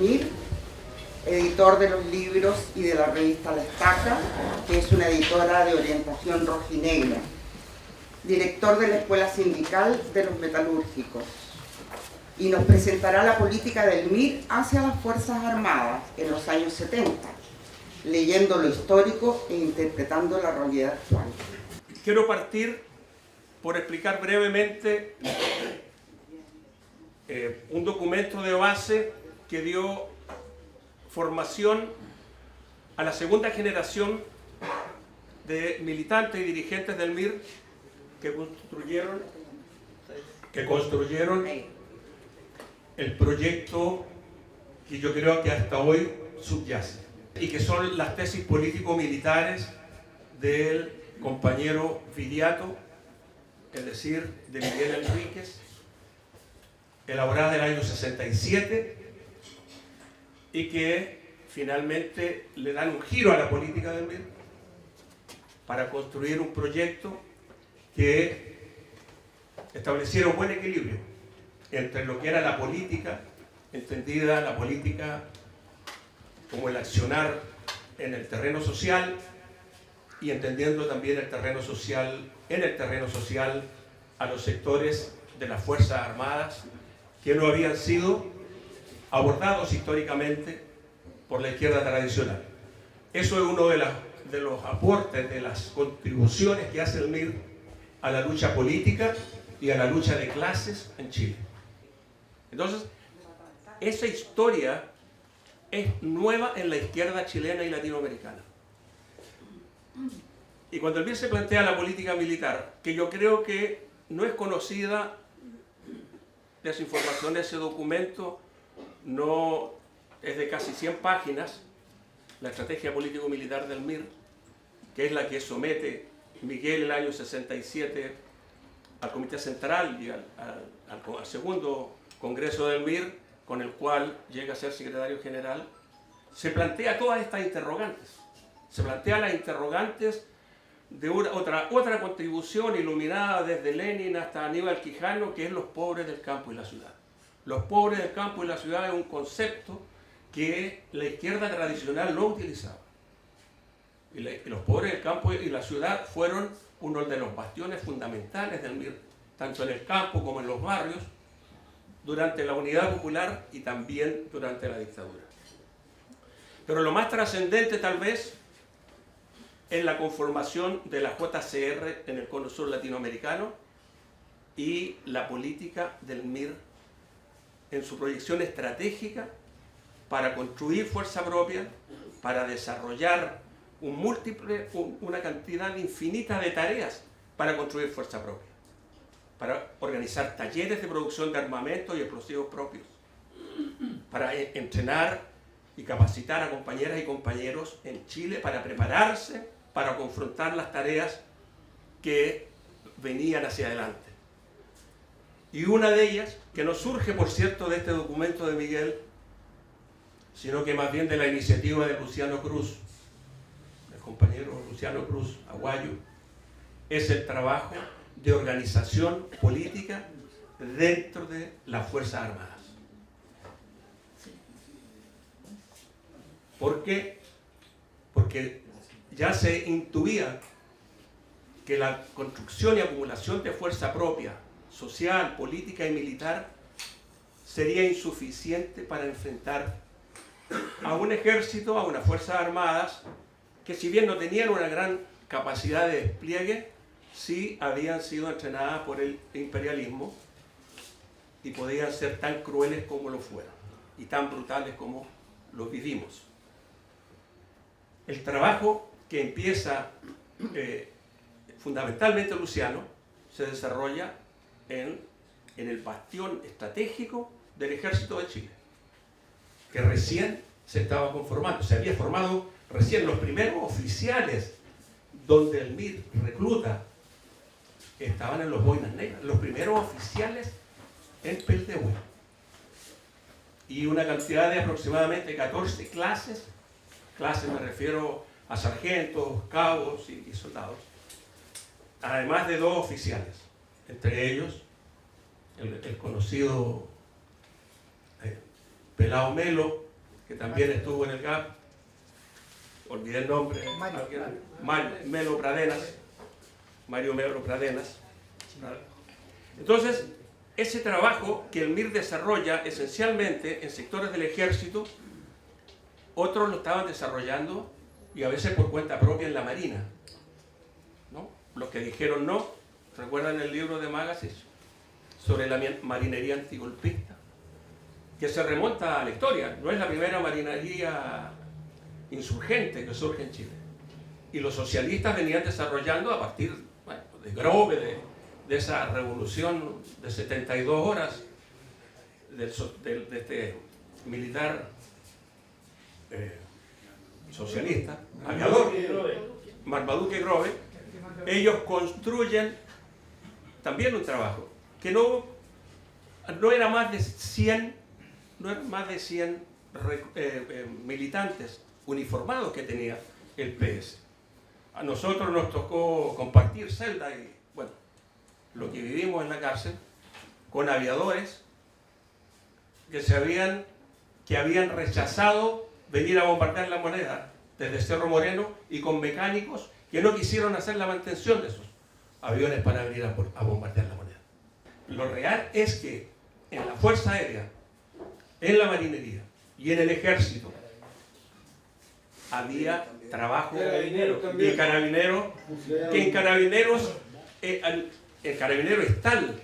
Mir, editor de los libros y de la revista La Estaca, que es una editora de orientación rojinegra, director de la Escuela Sindical de los Metalúrgicos, y nos presentará la política del MIR hacia las Fuerzas Armadas en los años 70, leyendo lo histórico e interpretando la realidad actual. Quiero partir por explicar brevemente un documento de base que dio formación a la segunda generación de militantes y dirigentes del MIR que construyeron el proyecto que yo creo que hasta hoy subyace, y que son las tesis político-militares del compañero Viriato, es decir, de Miguel Enríquez, elaborada en el año 67, y que finalmente le dan un giro a la política del MIR para construir un proyecto que estableciera un buen equilibrio entre lo que era la política, entendida la política como el accionar en el terreno social, y entendiendo también el terreno social, en el terreno social, a los sectores de las Fuerzas Armadas que no habían sido abordados históricamente por la izquierda tradicional. Eso es uno de los aportes, de las contribuciones que hace el MIR a la lucha política y a la lucha de clases en Chile. Entonces, esa historia es nueva en la izquierda chilena y latinoamericana. Y cuando el MIR se plantea la política militar, que yo creo que no es conocida, desinformación de ese documento, no es de casi 100 páginas, la estrategia político-militar del MIR, que es la que somete Miguel el año 67 al Comité Central y al segundo Congreso del MIR, con el cual llega a ser secretario general. Se plantea todas estas interrogantes. Se plantea las interrogantes de otra contribución iluminada desde Lenin hasta Aníbal Quijano, que es los pobres del campo y la ciudad. Los pobres del campo y la ciudad es un concepto que la izquierda tradicional no utilizaba. Y los pobres del campo y la ciudad fueron uno de los bastiones fundamentales del MIR, tanto en el campo como en los barrios, durante la Unidad Popular y también durante la dictadura. Pero lo más trascendente tal vez es la conformación de la JCR en el Cono Sur latinoamericano y la política del MIR en su proyección estratégica para construir fuerza propia, para desarrollar una cantidad infinita de tareas para construir fuerza propia, para organizar talleres de producción de armamento y explosivos propios, para entrenar y capacitar a compañeras y compañeros en Chile para prepararse para confrontar las tareas que venían hacia adelante. Y una de ellas, que no surge por cierto de este documento de Miguel, sino que más bien de la iniciativa de Luciano Cruz, el compañero Luciano Cruz Aguayo, es el trabajo de organización política dentro de las Fuerzas Armadas. ¿Por qué? Porque ya se intuía que la construcción y acumulación de fuerza propia, social, política y militar, sería insuficiente para enfrentar a un ejército, a unas Fuerzas Armadas, que si bien no tenían una gran capacidad de despliegue, sí habían sido entrenadas por el imperialismo y podían ser tan crueles como lo fueron y tan brutales como lo vivimos. El trabajo que empieza fundamentalmente Luciano se desarrolla en el bastión estratégico del Ejército de Chile, que recién se estaba conformando. Se había formado recién los primeros oficiales donde el MIR recluta, estaban en los Boinas Negras, los primeros oficiales en Peltehue. Y una cantidad de aproximadamente 14 clases me refiero a sargentos, cabos y soldados, además de 2 oficiales, entre ellos el conocido Pelao Melo, que también estuvo en el GAP, olvidé el nombre, Mario Melo Pradenas. Entonces, ese trabajo que el MIR desarrolla esencialmente en sectores del ejército, otros lo estaban desarrollando y a veces por cuenta propia en la Marina, ¿no? Los que dijeron no, recuerdan el libro de Magasis sobre la marinería antigolpista, que se remonta a la historia, no es la primera marinería insurgente que surge en Chile. Y los socialistas venían desarrollando a partir, bueno, de Grove, de esa revolución de 72 horas, de este militar socialista, aviador, Marmaduke Grove. Ellos construyen también un trabajo que no era más de 100, militantes uniformados que tenía el PS. A nosotros nos tocó compartir celda y, bueno, lo que vivimos en la cárcel con aviadores que habían rechazado venir a bombardear La Moneda desde Cerro Moreno y con mecánicos que no quisieron hacer la mantención de esos aviones para venir a bombardear La Moneda. Lo real es que en la Fuerza Aérea, en la marinería y en el ejército había trabajo de carabineros, que en carabineros, el carabinero es tal.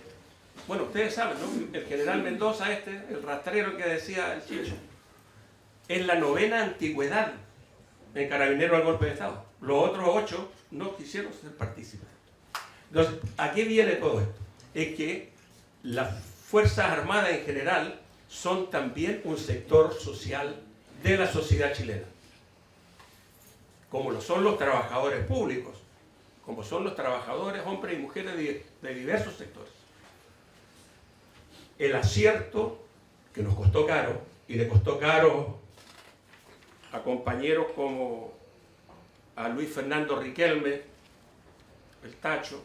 Bueno, ustedes saben, ¿no? El general Mendoza, el rastrero que decía el Chicho, es la 9ª antigüedad en carabinero al golpe de Estado. Los otros 8 no quisieron ser partícipes. Entonces, ¿a qué viene todo esto? Es que las Fuerzas Armadas en general son también un sector social de la sociedad chilena, como lo son los trabajadores públicos, como son los trabajadores, hombres y mujeres de diversos sectores. El acierto que nos costó caro, y le costó caro a compañeros como a Luis Fernando Riquelme, el Tacho,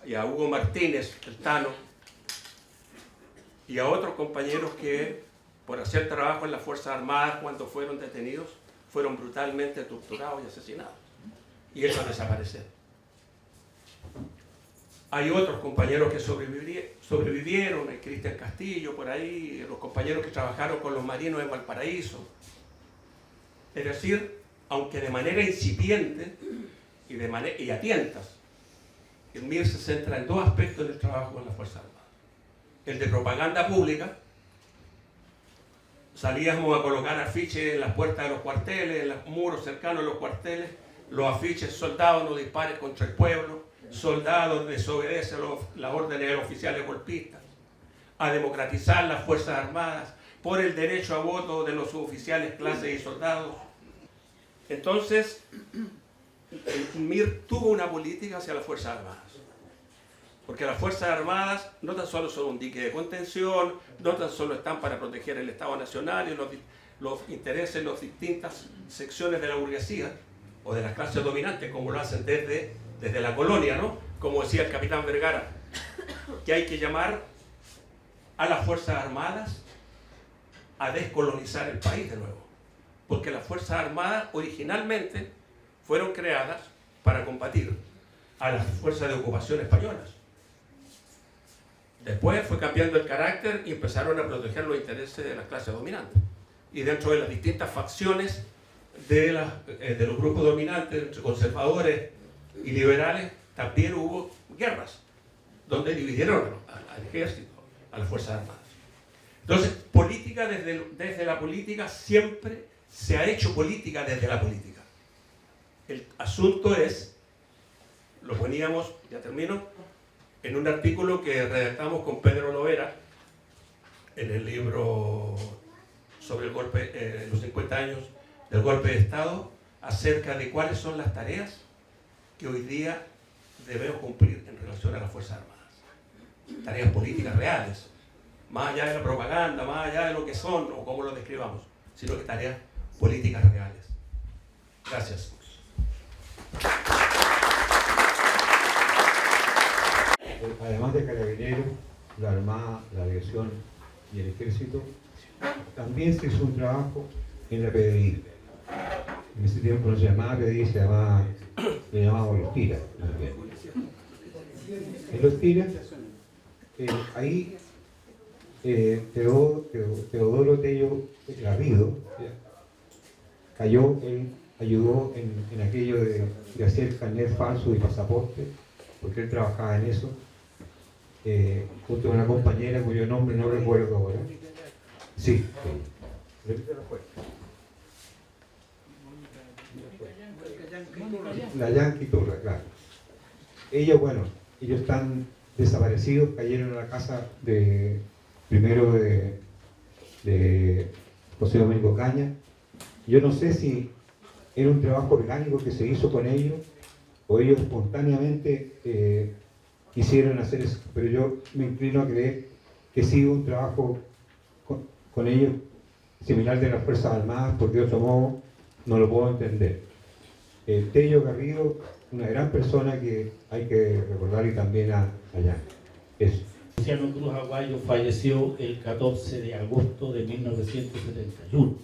y a Hugo Martínez, el Tano, y a otros compañeros que por hacer trabajo en las Fuerzas Armadas cuando fueron detenidos, fueron brutalmente torturados y asesinados, y ellos desaparecieron. Hay otros compañeros que sobrevivieron, el Cristian Castillo por ahí, los compañeros que trabajaron con los marinos en Valparaíso. Es decir, aunque de manera incipiente y a tientas, el MIR se centra en 2 aspectos del trabajo con las Fuerzas Armadas. El de propaganda pública. Salíamos a colocar afiches en las puertas de los cuarteles, en los muros cercanos a los cuarteles, los afiches: soldados no disparen contra el pueblo, soldados desobedecen las órdenes de los oficiales golpistas, a democratizar las Fuerzas Armadas, por el derecho a voto de los suboficiales, clases y soldados. Entonces, el MIR tuvo una política hacia las Fuerzas Armadas, porque las Fuerzas Armadas no tan solo son un dique de contención, no tan solo están para proteger el Estado Nacional y los intereses de las distintas secciones de la burguesía o de las clases dominantes, como lo hacen desde la colonia, ¿no? Como decía el capitán Vergara, que hay que llamar a las Fuerzas Armadas a descolonizar el país de nuevo, porque las Fuerzas Armadas originalmente fueron creadas para combatir a las fuerzas de ocupación españolas. Después fue cambiando el carácter y empezaron a proteger los intereses de las clases dominantes. Y dentro de las distintas facciones de los grupos dominantes, entre conservadores y liberales, también hubo guerras, donde dividieron al ejército, a las Fuerzas Armadas. Entonces, política desde la política, siempre se ha hecho política desde la política. El asunto es, lo poníamos, ya termino, en un artículo que redactamos con Pedro Lovera en el libro sobre el golpe, los 50 años del golpe de Estado, acerca de cuáles son las tareas que hoy día debemos cumplir en relación a las Fuerzas Armadas. Tareas políticas reales, más allá de la propaganda, más allá de lo que son o cómo lo describamos, sino que tareas políticas reales. Gracias. Además de Carabineros, la Armada, la Aviación y el Ejército, también se hizo un trabajo en la PDI. En ese tiempo no se llamaba PDI, le llamábamos Los Tiras. En Los Tiras, ahí Teodoro Tello Garrido cayó, él ayudó en aquello de hacer carnet falso y pasaporte, porque él trabajaba en eso, junto a una compañera cuyo nombre no recuerdo ahora. Sí, repítelo fuerte. La Yankee Turra, claro. Ellos están desaparecidos, cayeron a la casa primero de José Domingo Caña. Yo no sé si era un trabajo orgánico que se hizo con ellos o ellos espontáneamente quisieron hacer eso, pero yo me inclino a creer que sí hubo un trabajo con ellos similar de las Fuerzas Armadas, porque de otro modo no lo puedo entender. Tello Garrido, una gran persona que hay que recordar, y también allá. Eso. Luciano Cruz Aguayo falleció el 14 de agosto de 1971,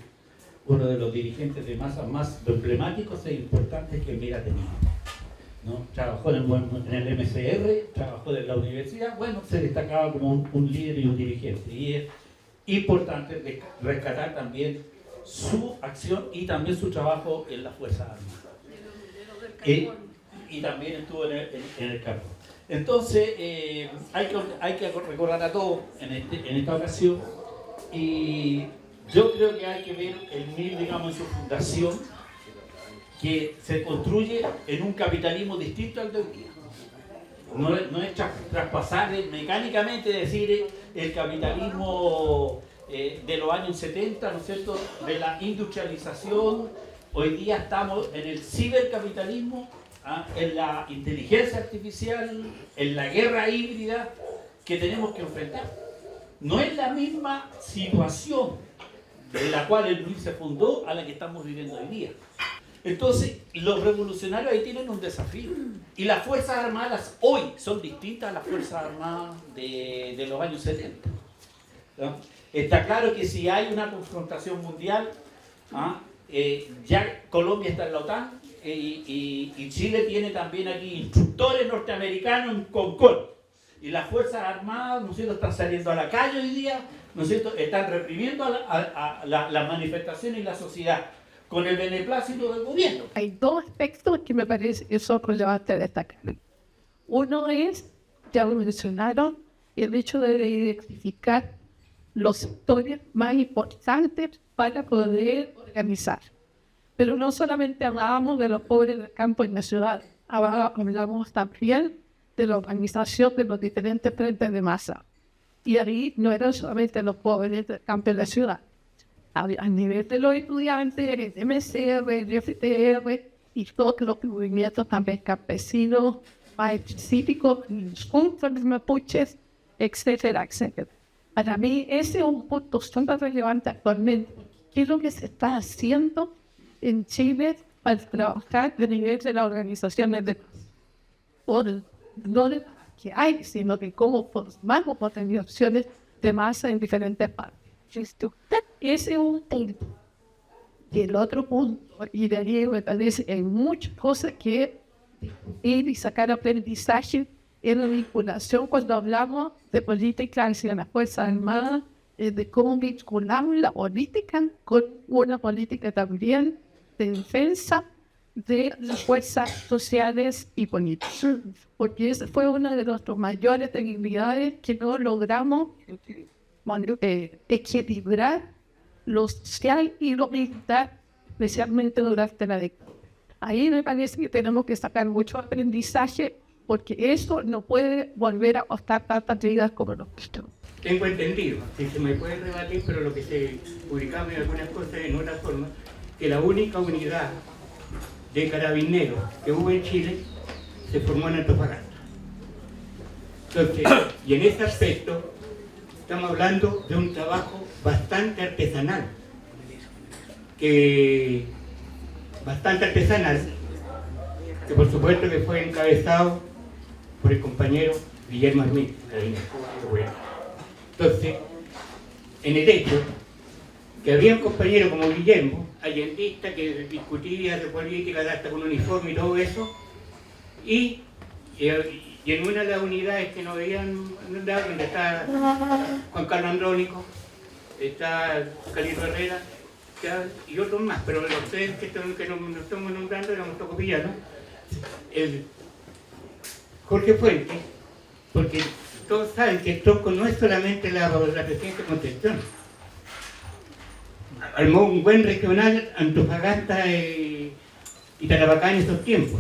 uno de los dirigentes de masas más emblemáticos e importantes que Mira tenía, ¿no? Trabajó en el MCR, trabajó en la universidad, se destacaba como un líder y un dirigente, y es importante rescatar también su acción y también su trabajo en las Fuerzas Armadas. Y también estuvo en el campo. Entonces, hay que recordar a todos en esta ocasión, y yo creo que hay que ver el MIR, digamos, en su fundación, que se construye en un capitalismo distinto al de hoy día. No es traspasar mecánicamente, decir, el capitalismo de los años 70, ¿no es cierto?, de la industrialización. Hoy día estamos en el cibercapitalismo, en la inteligencia artificial, en la guerra híbrida que tenemos que enfrentar. No es la misma situación en la cual el MIR se fundó a la que estamos viviendo hoy día. Entonces, los revolucionarios ahí tienen un desafío. Y las Fuerzas Armadas hoy son distintas a las Fuerzas Armadas de los años 70. ¿No? Está claro que si hay una confrontación mundial, ya Colombia está en la OTAN, y Chile tiene también aquí instructores norteamericanos en Concord. Y las Fuerzas Armadas, ¿no es cierto?, están saliendo a la calle hoy día, ¿no es cierto?, están reprimiendo a las manifestaciones y la sociedad con el beneplácito del gobierno. Hay dos aspectos que me parece que son relevantes de destacar. Uno es, ya lo mencionaron, el hecho de identificar los sectores más importantes para poder organizar. Pero no solamente hablábamos de los pobres del campo en la ciudad, hablamos también de la organización de los diferentes frentes de masa. Y ahí no eran solamente los pobres del campo en la ciudad. A nivel de los estudiantes, el MCR, el FTR y todos los movimientos también campesinos, más específicos, los juntos, los mapuches, etcétera, etcétera. Para mí ese es un punto bastante relevante actualmente. ¿Qué es lo que se está haciendo en Chile para trabajar a nivel de las organizaciones de no de que hay, sino de cómo formamos organizaciones de masa en diferentes partes? Ese es un punto. Y el otro punto, y de ahí me parece hay muchas cosas que ir y sacar aprendizaje en la vinculación cuando hablamos de política hacia las Fuerzas Armadas, de cómo vinculamos la política con una política también de defensa de las fuerzas sociales y políticas. Porque esa fue una de nuestras mayores debilidades, que no logramos equilibrar lo social y lo militar, especialmente durante la década. Ahí me parece que tenemos que sacar mucho aprendizaje, porque eso no puede volver a costar tantas vidas como lo que esto. Tengo entendido, si se me puede rebatir, pero lo que se publicaba en algunas cosas en otra forma, que la única unidad de carabineros que hubo en Chile se formó en Antofagasta. Entonces, y en ese aspecto estamos hablando de un trabajo bastante artesanal, que por supuesto que fue encabezado por el compañero Guillermo Armil. Entonces, en el hecho que había un compañero como Guillermo, allendista, que discutía de política, hasta con uniforme y todo eso, y en una de las unidades que nos habían dado, donde está Juan Carlos Andrónico, está Calito Herrera, y otros más, pero los tres que nos estamos nombrando éramos tocopillanos, el Jorge Fuentes, porque todos saben que el tronco no es solamente la presidencia de Concepción. Armó un buen regional Antofagasta y Tarapacá en esos tiempos,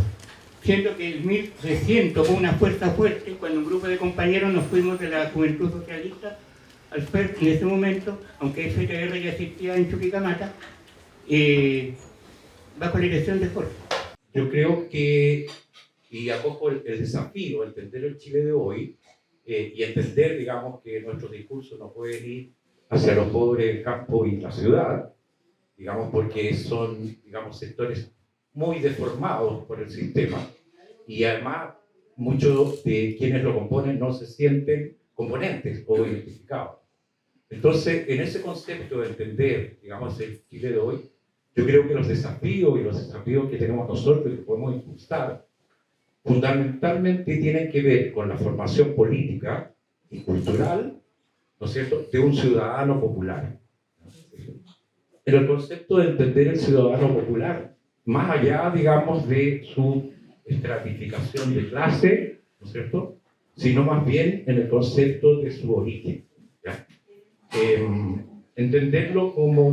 siendo que el 1300 fue una fuerza fuerte cuando un grupo de compañeros nos fuimos de la Juventud Socialista al FERC en ese momento, aunque FTR ya existía en Chuquicamata, bajo la dirección de Jorge. Yo creo que, y acojo el desafío, entender el Chile de hoy, y entender, digamos, que nuestros discursos no pueden ir hacia los pobres del campo y la ciudad, digamos, porque son, digamos, sectores muy deformados por el sistema, y además muchos de quienes lo componen no se sienten componentes o identificados. Entonces, en ese concepto de entender, digamos, el Chile de hoy, yo creo que los desafíos que tenemos nosotros y que podemos impulsar, fundamentalmente tienen que ver con la formación política y cultural, ¿no es cierto?, de un ciudadano popular. En el concepto de entender el ciudadano popular, más allá, digamos, de su estratificación de clase, ¿no es cierto?, sino más bien en el concepto de su origen, ¿ya? Entenderlo como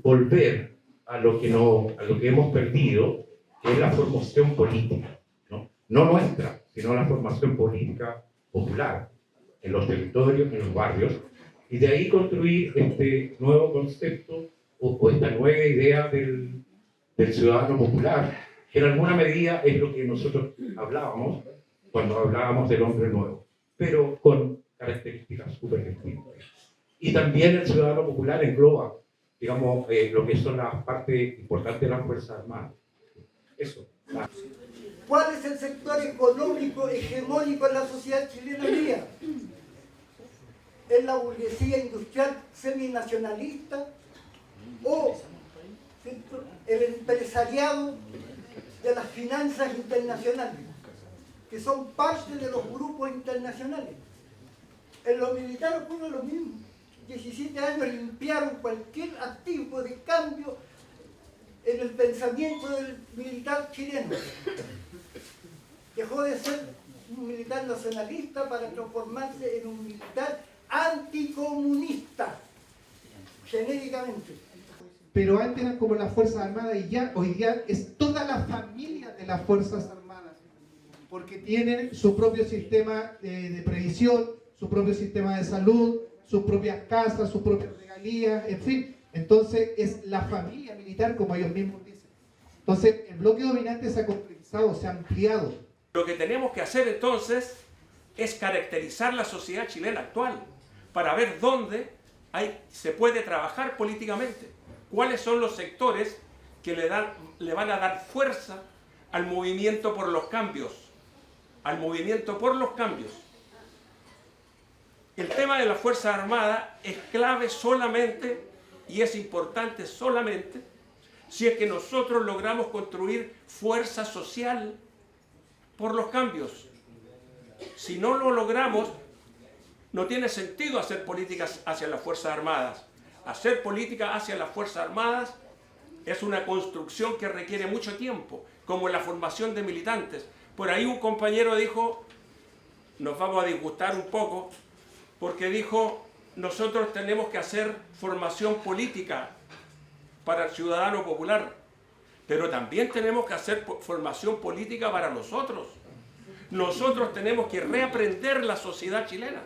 volver a lo que hemos perdido, que es la formación política, ¿no? No nuestra, sino la formación política popular, en los territorios, en los barrios, y de ahí construir este nuevo concepto o esta nueva idea del ciudadano popular, que en alguna medida es lo que nosotros hablábamos cuando hablábamos del hombre nuevo, pero con características súper distintas. Y también el ciudadano popular engloba, digamos, lo que son las partes importantes de las Fuerzas Armadas. Eso. ¿Cuál es el sector económico hegemónico en la sociedad chilena hoy día? ¿Es la burguesía industrial seminacionalista o el empresariado de las finanzas internacionales, que son parte de los grupos internacionales? En lo militar ocurre lo mismo. 17 años limpiaron cualquier activo de cambio en el pensamiento del militar chileno. Dejó de ser un militar nacionalista para transformarse en un militar anticomunista, genéricamente. Pero antes eran como las Fuerzas Armadas y ya hoy día es toda la familia de las Fuerzas Armadas, porque tienen su propio sistema de previsión, su propio sistema de salud, sus propias casas, sus propias regalías, en fin. Entonces es la familia militar, como ellos mismos dicen. Entonces el bloque dominante se ha complejizado, se ha ampliado. Lo que tenemos que hacer entonces es caracterizar la sociedad chilena actual para ver dónde se puede trabajar políticamente. ¿Cuáles son los sectores que le van a dar fuerza al movimiento por los cambios? Al movimiento por los cambios. El tema de la Fuerza Armada es clave solamente y es importante solamente si es que nosotros logramos construir fuerza social por los cambios. Si no lo logramos, no tiene sentido hacer políticas hacia las Fuerzas Armadas. Hacer política hacia las Fuerzas Armadas es una construcción que requiere mucho tiempo, como la formación de militantes. Por ahí un compañero dijo, nos vamos a disgustar un poco, porque dijo, nosotros tenemos que hacer formación política para el ciudadano popular, pero también tenemos que hacer formación política para nosotros. Nosotros tenemos que reaprender la sociedad chilena.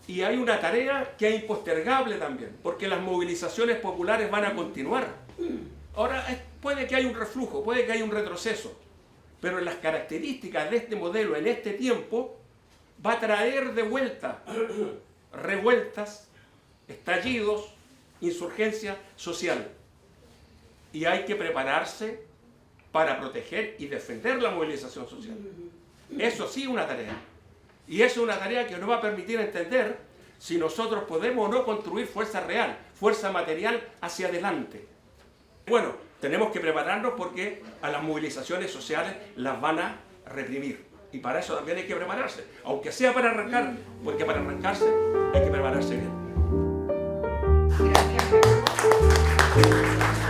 Y hay una tarea que es impostergable también, porque las movilizaciones populares van a continuar. Ahora, puede que haya un reflujo, puede que haya un retroceso, pero las características de este modelo en este tiempo va a traer de vuelta revueltas, estallidos, insurgencia social. Y hay que prepararse para proteger y defender la movilización social. Eso sí es una tarea. Y eso es una tarea que nos va a permitir entender si nosotros podemos o no construir fuerza real, fuerza material hacia adelante. Bueno, tenemos que prepararnos porque a las movilizaciones sociales las van a reprimir. Y para eso también hay que prepararse, aunque sea para arrancar, porque para arrancarse hay que prepararse bien. Gracias.